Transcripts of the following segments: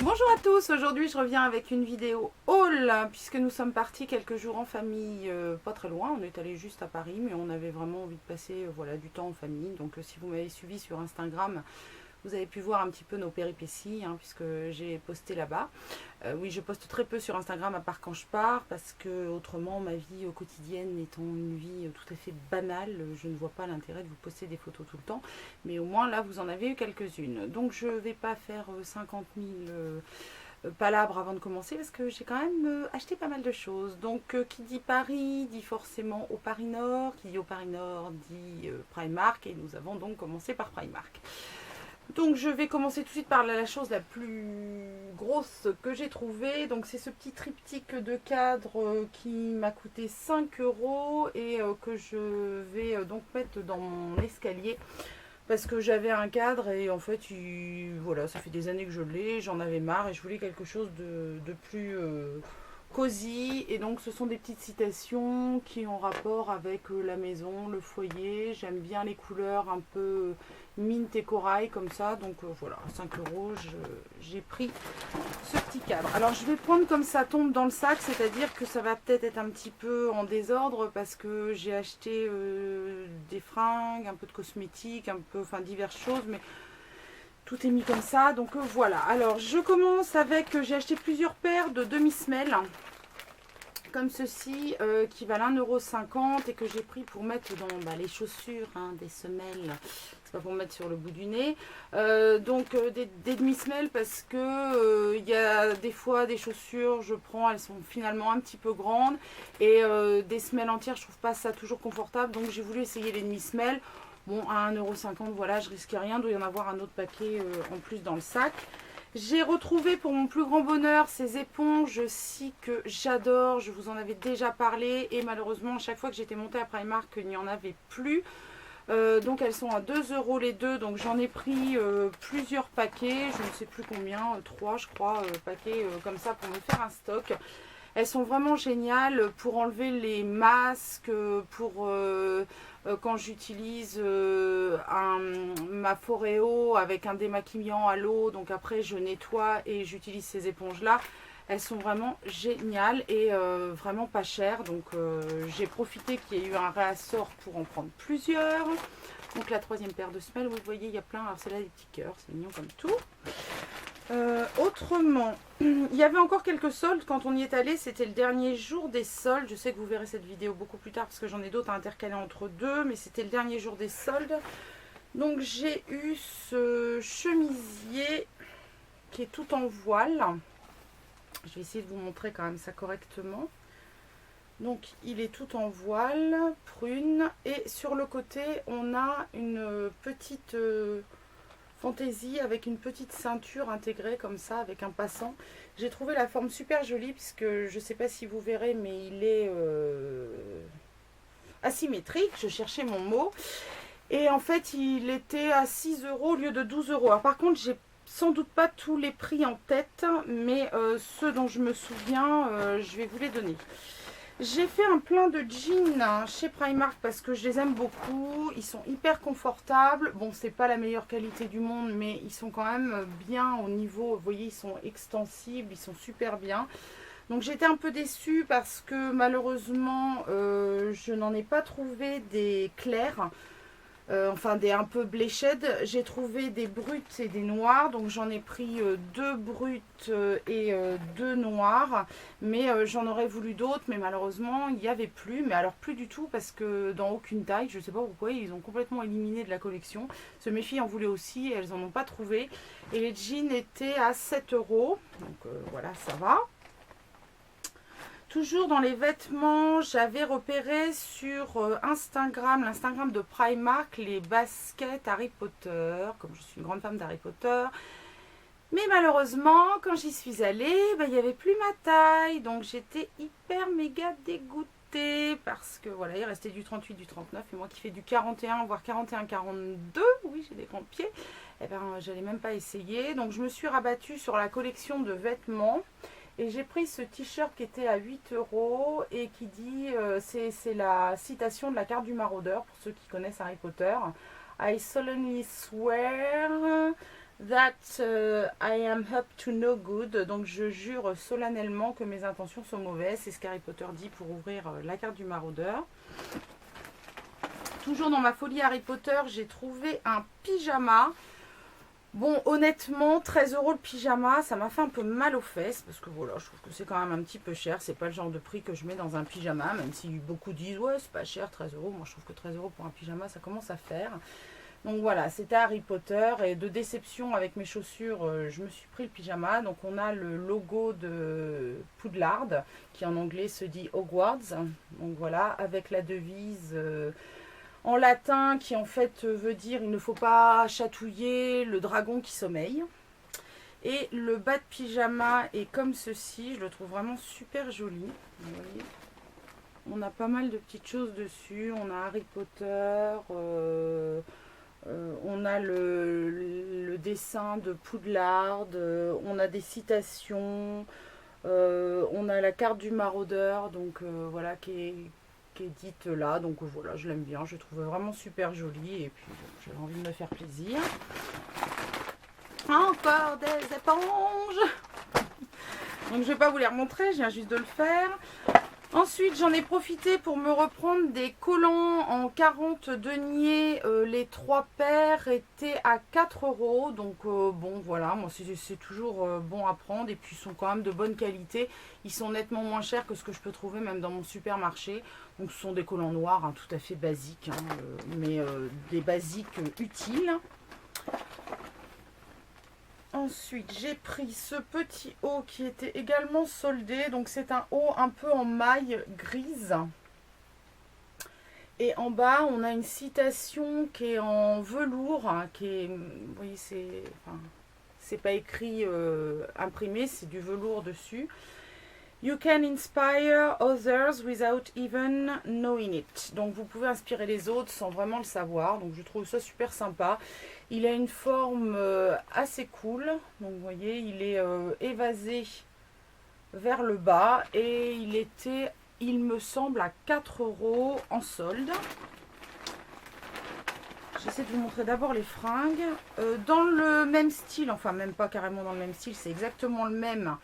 Bonjour à tous, aujourd'hui je reviens avec une vidéo haul puisque nous sommes partis quelques jours en famille, pas très loin, on est allé juste à Paris mais on avait vraiment envie de passer voilà, du temps en famille. Donc si vous m'avez suivi sur Instagram, vous avez pu voir un petit peu nos péripéties puisque j'ai posté là-bas. Oui, je poste très peu sur Instagram à part quand je pars parce que autrement ma vie quotidienne étant une vie tout à fait banale, je ne vois pas l'intérêt de vous poster des photos tout le temps. Mais au moins là vous en avez eu quelques-unes. Donc je ne vais pas faire 50 000 palabres avant de commencer parce que j'ai quand même acheté pas mal de choses. Donc qui dit Paris dit forcément au Paris Nord, qui dit au Paris Nord dit Primark, et nous avons donc commencé par Primark. Donc je vais commencer tout de suite par la chose la plus grosse que j'ai trouvée. Donc c'est ce petit triptyque de cadre qui m'a coûté 5 € et que je vais donc mettre dans mon escalier. Parce que j'avais un cadre et en fait, voilà, ça fait des années que je l'ai, j'en avais marre et je voulais quelque chose de plus cosy. Et donc ce sont des petites citations qui ont rapport avec la maison, le foyer. J'aime bien les couleurs un peu mint et corail comme ça. Donc voilà, 5 €, j'ai pris ce petit cadre. Alors je vais prendre comme ça tombe dans le sac, c'est-à-dire que ça va peut-être être un petit peu en désordre parce que j'ai acheté des fringues, un peu de cosmétiques, un peu, enfin diverses choses, mais tout est mis comme ça. Donc voilà. Alors je commence avec, j'ai acheté plusieurs paires de demi-semelles comme ceci qui valent 1,50 € et que j'ai pris pour mettre dans les chaussures, des semelles, c'est pas pour mettre sur le bout du nez. Donc des demi-semelles parce que il y a des fois des chaussures, je prends, elles sont finalement un petit peu grandes et des semelles entières, je trouve pas ça toujours confortable, donc j'ai voulu essayer les demi-semelles. Bon, à 1,50 €, voilà, je risque rien, il doit y en avoir un autre paquet en plus dans le sac. J'ai retrouvé pour mon plus grand bonheur ces éponges que j'adore, je vous en avais déjà parlé et malheureusement à chaque fois que j'étais montée à Primark il n'y en avait plus. Donc elles sont à 2 € les deux, donc j'en ai pris plusieurs paquets, je ne sais plus combien, 3 je crois, paquets comme ça pour me faire un stock. Elles sont vraiment géniales pour enlever les masques, pour quand j'utilise ma Foreo avec un démaquillant à l'eau. Donc après je nettoie et j'utilise ces éponges là. Elles sont vraiment géniales et vraiment pas chères. Donc j'ai profité qu'il y ait eu un réassort pour en prendre plusieurs. Donc la troisième paire de semelles, vous voyez il y a plein. Alors c'est là des petits cœurs, c'est mignon comme tout. Autrement, il y avait encore quelques soldes quand on y est allé, c'était le dernier jour des soldes. Je sais que vous verrez cette vidéo beaucoup plus tard parce que j'en ai d'autres à intercaler entre deux, mais c'était le dernier jour des soldes. Donc j'ai eu ce chemisier qui est tout en voile. Je vais essayer de vous montrer quand même ça correctement. Donc il est tout en voile, prune, et sur le côté on a une petite fantaisie avec une petite ceinture intégrée comme ça avec un passant. J'ai trouvé la forme super jolie puisque je ne sais pas si vous verrez mais il est asymétrique, je cherchais mon mot, et en fait il était à 6 € au lieu de 12 €. Alors par contre j'ai sans doute pas tous les prix en tête, mais ceux dont je me souviens je vais vous les donner. J'ai fait un plein de jeans chez Primark parce que je les aime beaucoup. Ils sont hyper confortables. Bon, c'est pas la meilleure qualité du monde, mais ils sont quand même bien au niveau. Vous voyez, ils sont extensibles, ils sont super bien. Donc j'étais un peu déçue parce que malheureusement, je n'en ai pas trouvé des clairs. Enfin des un peu bléched. J'ai trouvé des brutes et des noirs, donc j'en ai pris deux brutes et deux noirs, mais j'en aurais voulu d'autres, mais malheureusement il n'y avait plus, mais alors plus du tout parce que dans aucune taille, je ne sais pas pourquoi, ils ont complètement éliminé de la collection. Ce mes filles en voulaient aussi et elles n'en ont pas trouvé, et les jeans étaient à 7 €, donc voilà, ça va. Toujours dans les vêtements, j'avais repéré sur Instagram, l'Instagram de Primark, les baskets Harry Potter, comme je suis une grande fan d'Harry Potter. Mais malheureusement, quand j'y suis allée, il n'y avait plus ma taille. Donc j'étais hyper méga dégoûtée parce que voilà, il restait du 38, du 39. Et moi qui fais du 41, voire 41-42, oui, j'ai des grands pieds, et j'allais même pas essayer. Donc je me suis rabattue sur la collection de vêtements. Et j'ai pris ce t-shirt qui était à 8 € et qui dit, c'est la citation de la carte du maraudeur, pour ceux qui connaissent Harry Potter. I solemnly swear that I am up to no good. Donc je jure solennellement que mes intentions sont mauvaises. C'est ce qu'Harry Potter dit pour ouvrir la carte du maraudeur. Toujours dans ma folie Harry Potter, j'ai trouvé un pyjama. Bon, honnêtement, 13 € le pyjama, ça m'a fait un peu mal aux fesses parce que voilà, je trouve que c'est quand même un petit peu cher. C'est pas le genre de prix que je mets dans un pyjama, même si beaucoup disent ouais, c'est pas cher, 13 €. Moi, je trouve que 13 € pour un pyjama, ça commence à faire. Donc voilà, c'était Harry Potter et de déception avec mes chaussures, je me suis pris le pyjama. Donc on a le logo de Poudlard qui en anglais se dit Hogwarts. Donc voilà, avec la devise en latin qui en fait veut dire il ne faut pas chatouiller le dragon qui sommeille. Et le bas de pyjama est comme ceci, je le trouve vraiment super joli. Vous voyez, on a pas mal de petites choses dessus, on a Harry Potter, on a le dessin de Poudlard, on a des citations, on a la carte du maraudeur, donc voilà, qui est dite là, donc voilà, je l'aime bien, je trouve vraiment super jolie et puis j'avais envie de me faire plaisir. Encore des éponges. Donc je vais pas vous les remontrer, je viens juste de le faire. Ensuite j'en ai profité pour me reprendre des collants en 40 deniers, les 3 paires étaient à 4 €, donc bon voilà, moi c'est toujours bon à prendre et puis ils sont quand même de bonne qualité, ils sont nettement moins chers que ce que je peux trouver même dans mon supermarché. Donc ce sont des collants noirs, hein, tout à fait basiques, hein, mais des basiques utiles. Ensuite, j'ai pris ce petit haut qui était également soldé. Donc c'est un haut un peu en maille grise. Et en bas, on a une citation qui est en velours, hein, qui est, vous voyez, c'est pas écrit imprimé, c'est du velours dessus. You can inspire others without even knowing it. Donc vous pouvez inspirer les autres sans vraiment le savoir. Donc je trouve ça super sympa. Il a une forme assez cool. Donc vous voyez, il est évasé vers le bas. Et il était, il me semble, à 4 € en solde. J'essaie de vous montrer d'abord les fringues. Dans le même style, enfin même pas carrément dans le même style, c'est exactement le même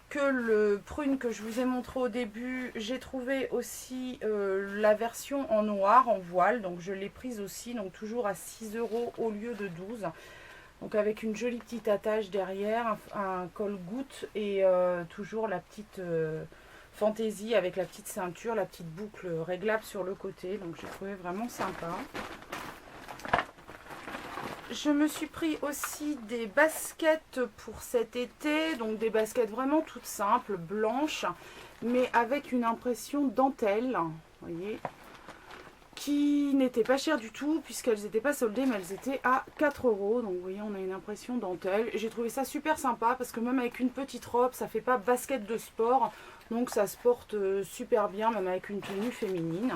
que le prune que je vous ai montré au début. J'ai trouvé aussi la version en noir, en voile, donc je l'ai prise aussi, donc toujours à 6 € au lieu de 12. Donc avec une jolie petite attache derrière, un col goutte et toujours la petite fantaisie avec la petite ceinture, la petite boucle réglable sur le côté, donc j'ai trouvé vraiment sympa. Je me suis pris aussi des baskets pour cet été, donc des baskets vraiment toutes simples, blanches, mais avec une impression dentelle, vous voyez, qui n'était pas chère du tout puisqu'elles n'étaient pas soldées, mais elles étaient à 4 €. Donc vous voyez, on a une impression dentelle. J'ai trouvé ça super sympa parce que même avec une petite robe, ça fait pas basket de sport, donc ça se porte super bien, même avec une tenue féminine.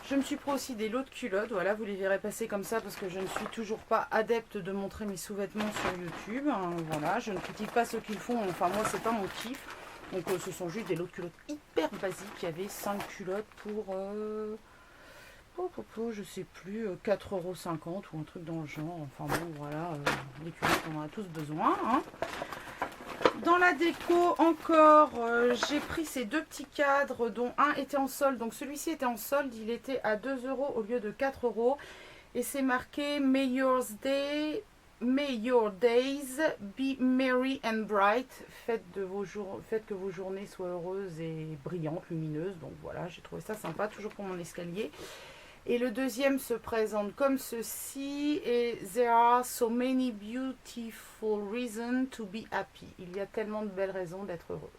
Je me suis pris aussi des lots de culottes, voilà, vous les verrez passer comme ça parce que je ne suis toujours pas adepte de montrer mes sous-vêtements sur YouTube. Voilà, je ne critique pas ceux qui le font, enfin moi c'est pas mon kiff. Donc ce sont juste des lots de culottes hyper basiques. Il y avait 5 culottes pour, je sais plus, 4,50 € ou un truc dans le genre. Enfin bon, voilà, les culottes on en a tous besoin, hein. Dans la déco encore, j'ai pris ces deux petits cadres dont un était en solde. Donc celui-ci était en solde, il était à 2 € au lieu de 4 €. Et c'est marqué May your days be merry and bright. Faites que vos journées soient heureuses et brillantes, lumineuses. Donc voilà, j'ai trouvé ça sympa, toujours pour mon escalier. Et le deuxième se présente comme ceci. Et there are so many beautiful reasons to be happy. Il y a tellement de belles raisons d'être heureux.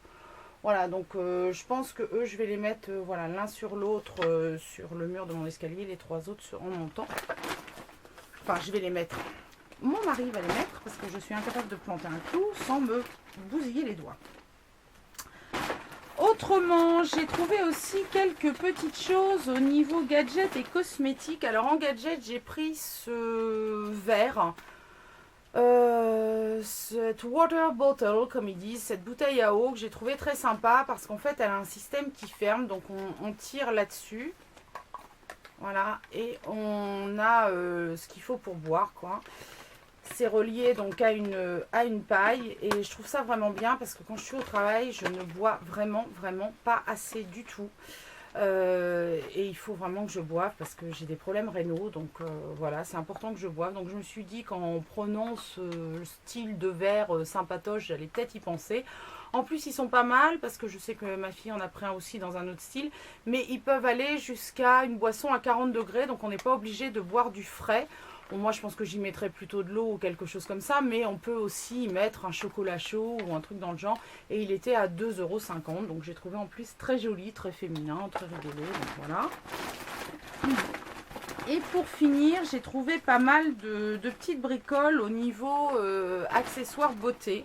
Voilà, donc je pense que eux, je vais les mettre voilà, l'un sur l'autre sur le mur de mon escalier. Les 3 autres en montant. Enfin, je vais les mettre. Mon mari va les mettre parce que je suis incapable de planter un clou sans me bousiller les doigts. Autrement, j'ai trouvé aussi quelques petites choses au niveau gadgets et cosmétiques. Alors en gadget, j'ai pris ce verre, cette water bottle, comme ils disent, cette bouteille à eau que j'ai trouvé très sympa parce qu'en fait, elle a un système qui ferme, donc on tire là-dessus. Voilà, et on a ce qu'il faut pour boire, quoi. C'est relié donc à une paille et je trouve ça vraiment bien parce que quand je suis au travail, je ne bois vraiment pas assez du tout. Et il faut vraiment que je boive parce que j'ai des problèmes rénaux, donc voilà, c'est important que je boive. Donc je me suis dit qu'en prenant ce style de verre sympatoche, j'allais peut-être y penser. En plus, ils sont pas mal parce que je sais que ma fille en a pris un aussi dans un autre style, mais ils peuvent aller jusqu'à une boisson à 40 degrés, donc on n'est pas obligé de boire du frais. Bon, moi, je pense que j'y mettrais plutôt de l'eau ou quelque chose comme ça, mais on peut aussi y mettre un chocolat chaud ou un truc dans le genre. Et il était à 2,50 €, donc j'ai trouvé en plus très joli, très féminin, très rigolo. Donc voilà. Et pour finir, j'ai trouvé pas mal de petites bricoles au niveau accessoires beauté.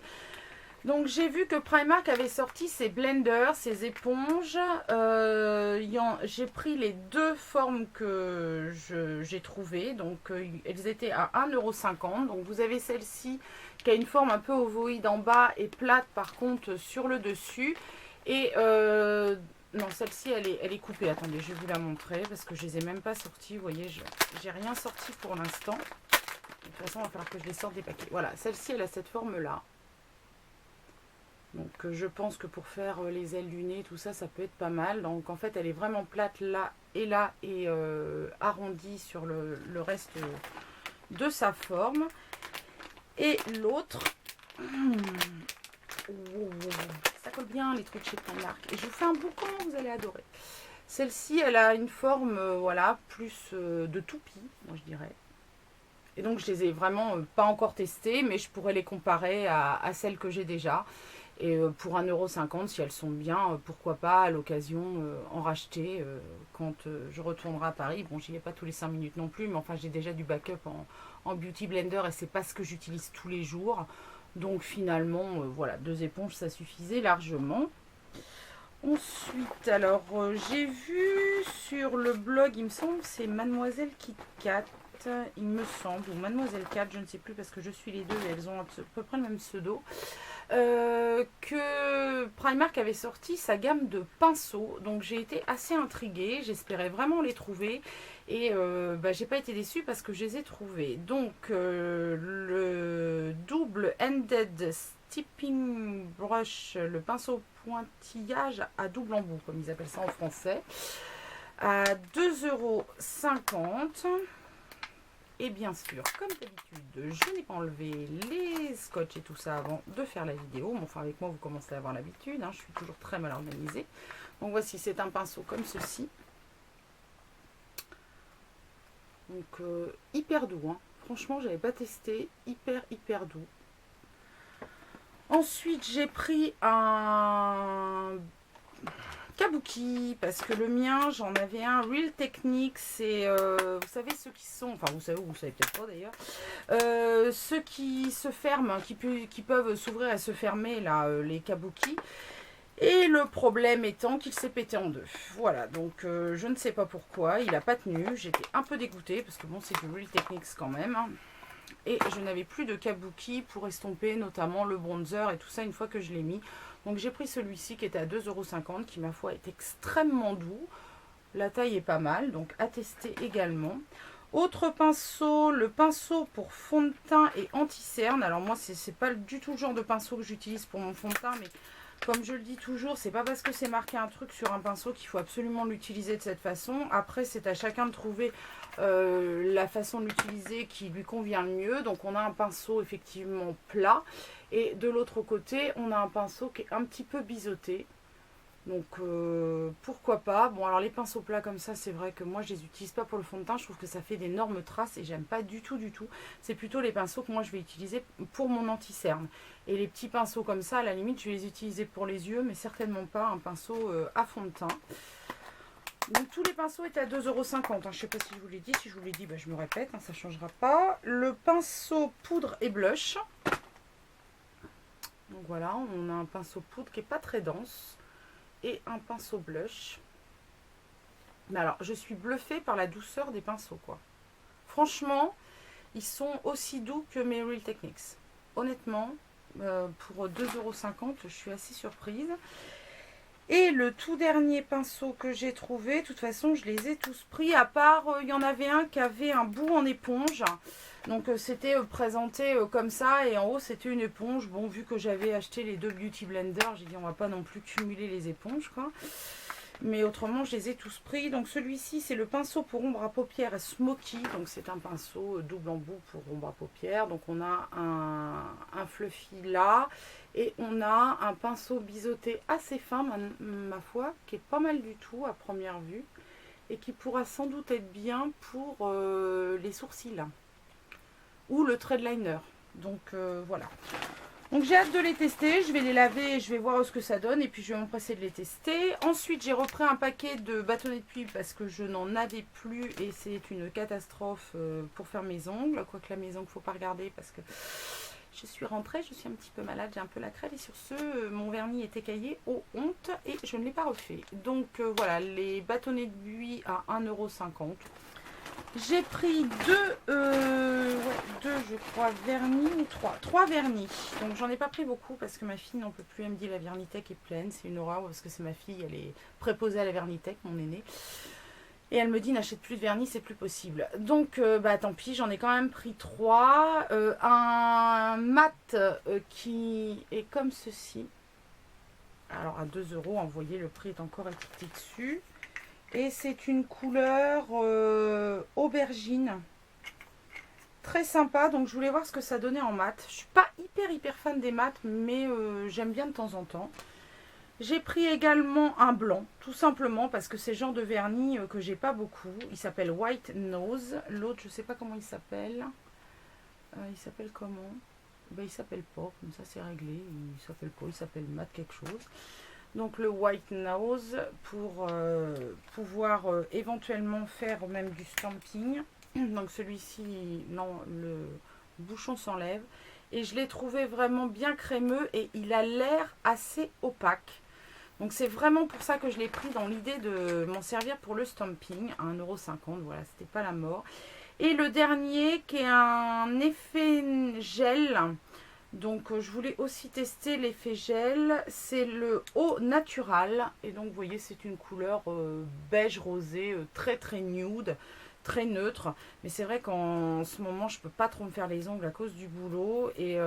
Donc j'ai vu que Primark avait sorti ses blenders, ses éponges. J'ai pris les deux formes que j'ai trouvées. Donc elles étaient à 1,50 €. Donc vous avez celle-ci qui a une forme un peu ovoïde en bas et plate par contre sur le dessus. Et non, celle-ci elle est coupée. Attendez, je vais vous la montrer parce que je les ai même pas sorties. Vous voyez, j'ai rien sorti pour l'instant. De toute façon, il va falloir que je les sorte des paquets. Voilà, celle-ci elle a cette forme-là. Donc je pense que pour faire les ailes du nez, tout ça, ça peut être pas mal. Donc en fait, elle est vraiment plate là et arrondie sur le reste de sa forme. Et l'autre, ça colle bien les trucs chez Primark. Et je vous fais un boucan, vous allez adorer. Celle-ci, elle a une forme, voilà, plus de toupie, moi je dirais. Et donc je les ai vraiment pas encore testées, mais je pourrais les comparer à celles que j'ai déjà. Et pour 1,50 €, si elles sont bien, pourquoi pas à l'occasion en racheter quand je retournerai à Paris. Bon, j'y vais pas tous les 5 minutes non plus, mais enfin j'ai déjà du backup en beauty blender et c'est pas ce que j'utilise tous les jours. Donc finalement, voilà, 2 éponges, ça suffisait largement. Ensuite, alors j'ai vu sur le blog, il me semble, c'est Mademoiselle KitKat, il me semble, ou Mademoiselle Cat, je ne sais plus parce que je suis les deux et elles ont à peu près le même pseudo. Que Primark avait sorti sa gamme de pinceaux, donc j'ai été assez intriguée, j'espérais vraiment les trouver et j'ai pas été déçue parce que je les ai trouvés. Donc le double ended stipping brush, le pinceau pointillage à double embout comme ils appellent ça en français, à 2,50 €. Et bien sûr, comme d'habitude, je n'ai pas enlevé les scotch et tout ça avant de faire la vidéo. Mais enfin, avec moi, vous commencez à avoir l'habitude. Je suis toujours très mal organisée. Donc voici, c'est un pinceau comme ceci. Donc hyper doux. Franchement, j'avais pas testé. Hyper doux. Ensuite, j'ai pris un kabuki parce que le mien, j'en avais un Real Techniques, c'est vous savez ceux qui sont, enfin vous savez ou vous savez peut-être pas d'ailleurs, ceux qui se ferment, qui peuvent s'ouvrir et se fermer là, les kabuki. Et le problème étant qu'il s'est pété en deux. Voilà, donc je ne sais pas pourquoi, il n'a pas tenu, j'étais un peu dégoûtée parce que bon, c'est du Real Techniques quand même. Et je n'avais plus de kabuki pour estomper notamment le bronzer et tout ça une fois que je l'ai mis. Donc j'ai pris celui-ci qui était à 2,50 € qui ma foi est extrêmement doux. La taille est pas mal, donc à tester également. Autre pinceau, le pinceau pour fond de teint et anti-cerne. Alors moi c'est pas du tout le genre de pinceau que j'utilise pour mon fond de teint, mais comme je le dis toujours, c'est pas parce que c'est marqué un truc sur un pinceau qu'il faut absolument l'utiliser de cette façon. Après, c'est à chacun de trouver la façon de l'utiliser qui lui convient le mieux. Donc on a un pinceau effectivement plat et de l'autre côté, on a un pinceau qui est un petit peu biseauté. Donc pourquoi pas. Bon, alors les pinceaux plats comme ça, c'est vrai que moi je les utilise pas pour le fond de teint. Je trouve que ça fait d'énormes traces et j'aime pas du tout. C'est plutôt les pinceaux que moi je vais utiliser pour mon anti-cerne. Et les petits pinceaux comme ça, à la limite, je vais les utiliser pour les yeux, mais certainement pas un pinceau à fond de teint. Donc tous les pinceaux étaient à 2,50 €. Je sais pas si je vous l'ai dit. Si je vous l'ai dit, je me répète, ça changera pas. Le pinceau poudre et blush. Donc voilà, on a un pinceau poudre qui est pas très dense. Et un pinceau blush. Mais alors, je suis bluffée par la douceur des pinceaux, quoi. Franchement, ils sont aussi doux que mes Real Techniques. Honnêtement, pour 2,50 €, je suis assez surprise. Et le tout dernier pinceau que j'ai trouvé, de toute façon je les ai tous pris, à part il y en avait un qui avait un bout en éponge. Donc c'était présenté comme ça, et en haut c'était une éponge. Bon, vu que j'avais acheté les deux Beauty Blender, j'ai dit on va pas non plus cumuler les éponges, quoi. Mais autrement je les ai tous pris. Donc celui-ci c'est le pinceau pour ombre à paupières Smoky. Donc c'est un pinceau double embout pour ombre à paupières. Donc on a un fluffy là. Et on a un pinceau biseauté assez fin, ma foi, qui est pas mal du tout à première vue. Et qui pourra sans doute être bien pour les sourcils. Ou le trait de liner. Donc voilà. Donc j'ai hâte de les tester. Je vais les laver et je vais voir ce que ça donne. Et puis je vais m'empresser de les tester. Ensuite j'ai repris un paquet de bâtonnets de pluie parce que je n'en avais plus. Et c'est une catastrophe pour faire mes ongles. Quoique là mes ongles, il ne faut pas regarder parce que... Je suis rentrée, je suis un petit peu malade, j'ai un peu la crève et sur ce, mon vernis est écaillé, oh honte, et je ne l'ai pas refait. Donc voilà, les bâtonnets de buis à 1,50 €. J'ai pris deux, je crois, vernis ou trois vernis. Donc j'en ai pas pris beaucoup parce que ma fille n'en peut plus, elle me dit la Vernitech est pleine, c'est une horreur parce que c'est ma fille, elle est préposée à la Vernitech, mon aînée. Et elle me dit n'achète plus de vernis, c'est plus possible. Donc bah tant pis, j'en ai quand même pris 3. Un mat qui est comme ceci. Alors à 2 €, vous voyez le prix est encore étiqueté dessus. Et c'est une couleur aubergine. Très sympa, donc je voulais voir ce que ça donnait en mat. Je suis pas hyper fan des mats, mais j'aime bien de temps en temps. J'ai pris également un blanc, tout simplement parce que c'est le genre de vernis que j'ai pas beaucoup. Il s'appelle White Nose. L'autre, je sais pas comment il s'appelle. Il s'appelle comment? Ben, il s'appelle pas, comme ça c'est réglé. Il s'appelle pas, il s'appelle Matte quelque chose. Donc le White Nose pour pouvoir éventuellement faire même du stamping. Donc celui-ci, non, le bouchon s'enlève. Et je l'ai trouvé vraiment bien crémeux et il a l'air assez opaque. Donc c'est vraiment pour ça que je l'ai pris dans l'idée de m'en servir pour le stamping. À 1,50 €, voilà, c'était pas la mort. Et le dernier qui est un effet gel. Donc je voulais aussi tester l'effet gel. C'est le Eau Natural. Et donc vous voyez c'est une couleur beige rosé, très nude. Très neutre, mais c'est vrai qu'en ce moment je peux pas trop me faire les ongles à cause du boulot et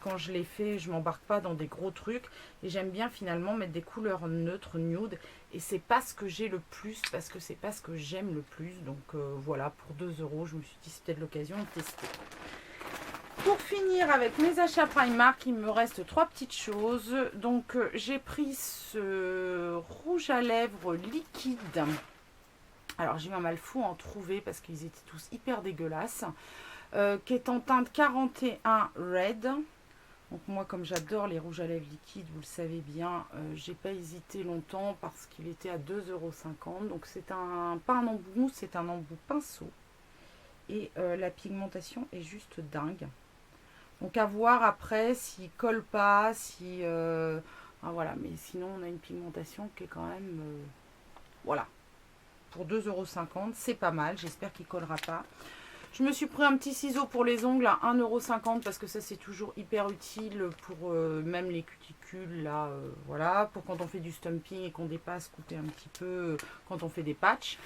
quand je les fais je m'embarque pas dans des gros trucs et j'aime bien finalement mettre des couleurs neutres, nude, et c'est pas ce que j'ai le plus parce que c'est pas ce que j'aime le plus. Donc voilà, pour 2 € je me suis dit c'est peut-être l'occasion de tester. Pour finir avec mes achats Primark, il me reste 3 petites choses. Donc j'ai pris ce rouge à lèvres liquide. Alors j'ai eu un mal fou à en trouver parce qu'ils étaient tous hyper dégueulasses. Qui est en teinte 41 Red. Donc moi comme j'adore les rouges à lèvres liquides, vous le savez bien, j'ai pas hésité longtemps parce qu'il était à 2,50 €. Donc c'est pas un embout mousse, c'est un embout pinceau. Et la pigmentation est juste dingue. Donc à voir après s'il colle pas, si... voilà, mais sinon on a une pigmentation qui est quand même... voilà. Pour 2,50 €, c'est pas mal, j'espère qu'il collera pas. Je me suis pris un petit ciseau pour les ongles à 1,50 € parce que ça c'est toujours hyper utile pour même les cuticules là, voilà, pour quand on fait du stumping et qu'on dépasse, couper un petit peu quand on fait des patchs.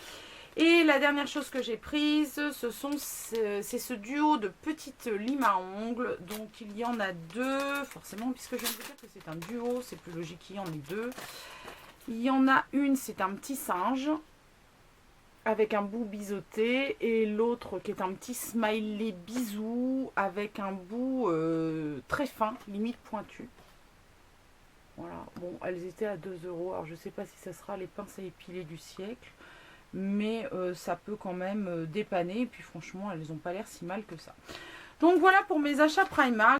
Et la dernière chose que j'ai prise, c'est ce duo de petites limes à ongles. Donc il y en a 2, forcément, puisque je viens de vous dire que c'est un duo, c'est plus logique qu'il y en ait 2. Il y en a une, c'est un petit singe avec un bout biseauté et l'autre qui est un petit smiley bisou avec un bout très fin, limite pointu. Voilà, bon, elles étaient à 2 €. Alors je sais pas si ça sera les pinces à épiler du siècle, mais ça peut quand même dépanner. Et puis franchement, elles n'ont pas l'air si mal que ça. Donc voilà pour mes achats Primark.